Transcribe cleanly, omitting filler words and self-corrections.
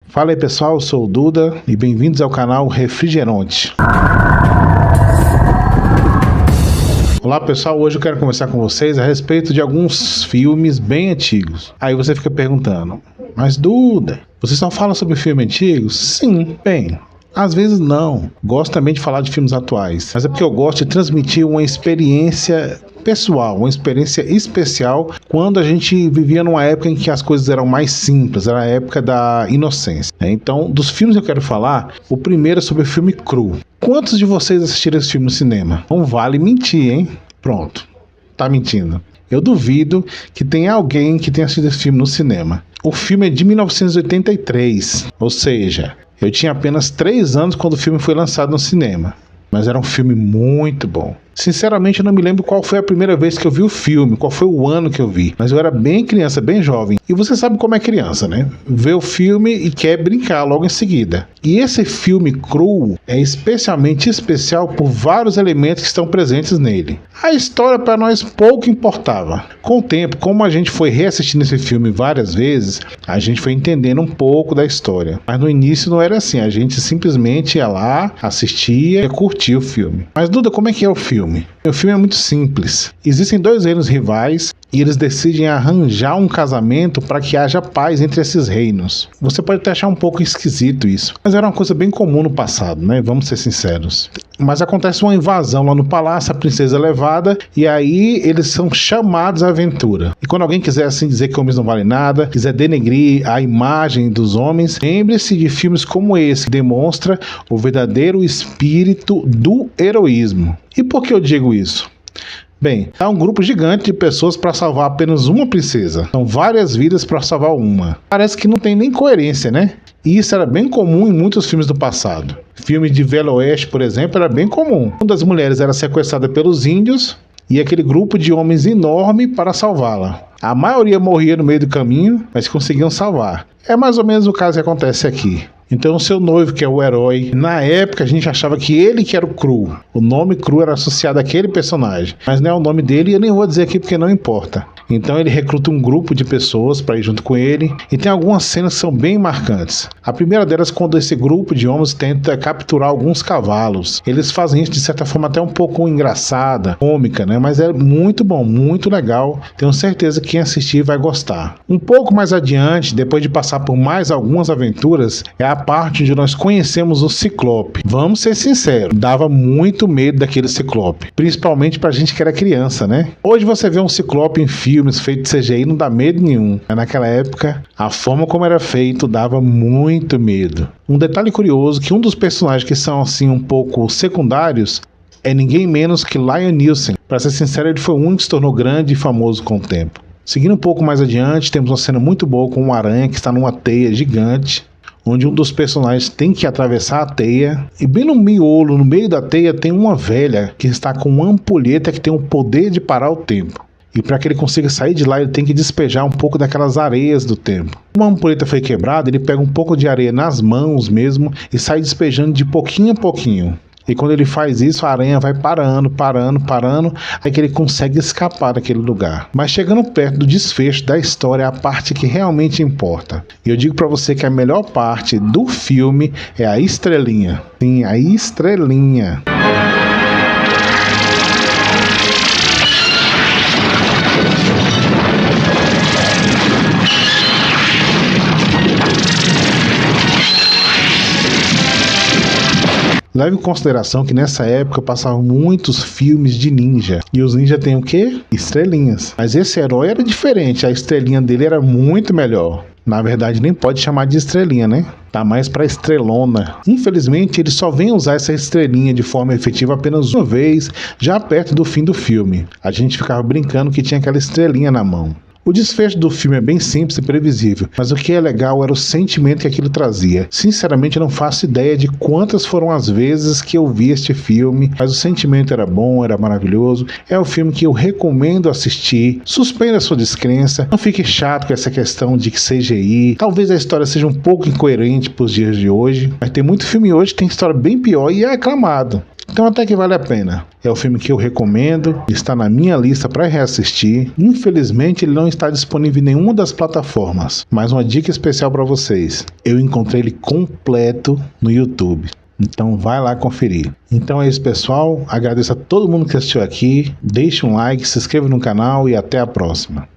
Fala aí pessoal, eu sou o Duda e bem-vindos ao canal Refrigerante. Olá pessoal, hoje eu quero conversar com vocês a respeito de alguns filmes bem antigos. Aí você fica perguntando, mas Duda, você só fala sobre filmes antigos? Sim, bem, às vezes não. Gosto também de falar de filmes atuais, mas é porque eu gosto de transmitir uma experiência pessoal, uma experiência especial quando a gente vivia numa época em que as coisas eram mais simples, era a época da inocência. Então, dos filmes que eu quero falar, o primeiro é sobre o filme Cru. Quantos de vocês assistiram esse filme no cinema? Não vale mentir, hein? Pronto, tá mentindo. Eu duvido que tenha alguém que tenha assistido esse filme no cinema. O filme é de 1983, ou seja, eu tinha apenas 3 anos quando o filme foi lançado no cinema. Mas era um filme muito bom. Sinceramente, eu não me lembro qual foi a primeira vez que eu vi o filme, qual foi o ano que eu vi. Mas eu era bem criança, bem jovem. E você sabe como é criança, né? Vê o filme e quer brincar logo em seguida. E esse filme Cru é especialmente especial por vários elementos que estão presentes nele. A história para nós pouco importava. Com o tempo, como a gente foi reassistindo esse filme várias vezes, a gente foi entendendo um pouco da história. Mas no início não era assim, a gente simplesmente ia lá, assistia e curtia o filme. Mas Duda, como é que é o filme? O filme é muito simples. Existem 2 reinos rivais e eles decidem arranjar um casamento para que haja paz entre esses reinos. Você pode até achar um pouco esquisito isso, mas era uma coisa bem comum no passado, né? Vamos ser sinceros. Mas acontece uma invasão lá no palácio, a princesa é levada e aí eles são chamados à aventura. E quando alguém quiser assim dizer que homens não valem nada, quiser denegrir a imagem dos homens, lembre-se de filmes como esse, que demonstra o verdadeiro espírito do heroísmo. E por que eu digo isso? Bem, há um grupo gigante de pessoas para salvar apenas uma princesa. São várias vidas para salvar uma. Parece que não tem nem coerência, né? E isso era bem comum em muitos filmes do passado. Filme de Velho Oeste, por exemplo, era bem comum. Uma das mulheres era sequestrada pelos índios e aquele grupo de homens enorme para salvá-la. A maioria morria no meio do caminho, mas conseguiam salvar. É mais ou menos o caso que acontece aqui. Então o seu noivo, que é o herói, na época a gente achava que ele que era o Cru. O nome Cru era associado àquele personagem, mas não é o nome dele e eu nem vou dizer aqui porque não importa. Então ele recruta um grupo de pessoas para ir junto com ele e tem algumas cenas que são bem marcantes. A primeira delas quando esse grupo de homens tenta capturar alguns cavalos. Eles fazem isso de certa forma até um pouco engraçada, cômica, né? Mas é muito bom, muito legal. Tenho certeza que quem assistir vai gostar. Um pouco mais adiante, depois de passar por mais algumas aventuras, é a parte onde nós conhecemos o Ciclope. Vamos ser sinceros, dava muito medo daquele Ciclope, principalmente pra gente que era criança, né? Hoje você vê um Ciclope em filmes feitos de CGI não dá medo nenhum. Naquela época, a forma como era feito dava muito medo. Um detalhe curioso que um dos personagens que são assim um pouco secundários é ninguém menos que Liam Neeson. Pra ser sincero, ele foi o único que se tornou grande e famoso com o tempo. Seguindo um pouco mais adiante, temos uma cena muito boa com uma aranha que está numa teia gigante, onde um dos personagens tem que atravessar a teia, e bem no miolo, no meio da teia, tem uma velha que está com uma ampulheta que tem o poder de parar o tempo. E para que ele consiga sair de lá, ele tem que despejar um pouco daquelas areias do tempo. Uma ampulheta foi quebrada, ele pega um pouco de areia nas mãos mesmo e sai despejando de pouquinho a pouquinho. E quando ele faz isso, a aranha vai parando, aí que ele consegue escapar daquele lugar. Mas chegando perto do desfecho da história é a parte que realmente importa. E eu digo pra você que a melhor parte do filme é a estrelinha. Sim, a estrelinha. Leve em consideração que nessa época passavam muitos filmes de ninja. E os ninjas têm o quê? Estrelinhas. Mas esse herói era diferente, a estrelinha dele era muito melhor. Na verdade nem pode chamar de estrelinha, né? Tá mais pra estrelona. Infelizmente ele só vem usar essa estrelinha de forma efetiva apenas uma vez, já perto do fim do filme. A gente ficava brincando que tinha aquela estrelinha na mão. O desfecho do filme é bem simples e previsível, mas o que é legal era o sentimento que aquilo trazia. Sinceramente, eu não faço ideia de quantas foram as vezes que eu vi este filme, mas o sentimento era bom, era maravilhoso. É um filme que eu recomendo assistir. Suspenda a sua descrença, não fique chato com essa questão de que CGI. Talvez a história seja um pouco incoerente para os dias de hoje, mas tem muito filme hoje que tem história bem pior e é aclamado. Então até que vale a pena. É o filme que eu recomendo, está na minha lista para reassistir. Infelizmente ele não está disponível em nenhuma das plataformas, mas uma dica especial para vocês: eu encontrei ele completo no YouTube. Então vai lá conferir. Então é isso, pessoal. Agradeço a todo mundo que assistiu aqui. Deixe um like, se inscreva no canal e até a próxima.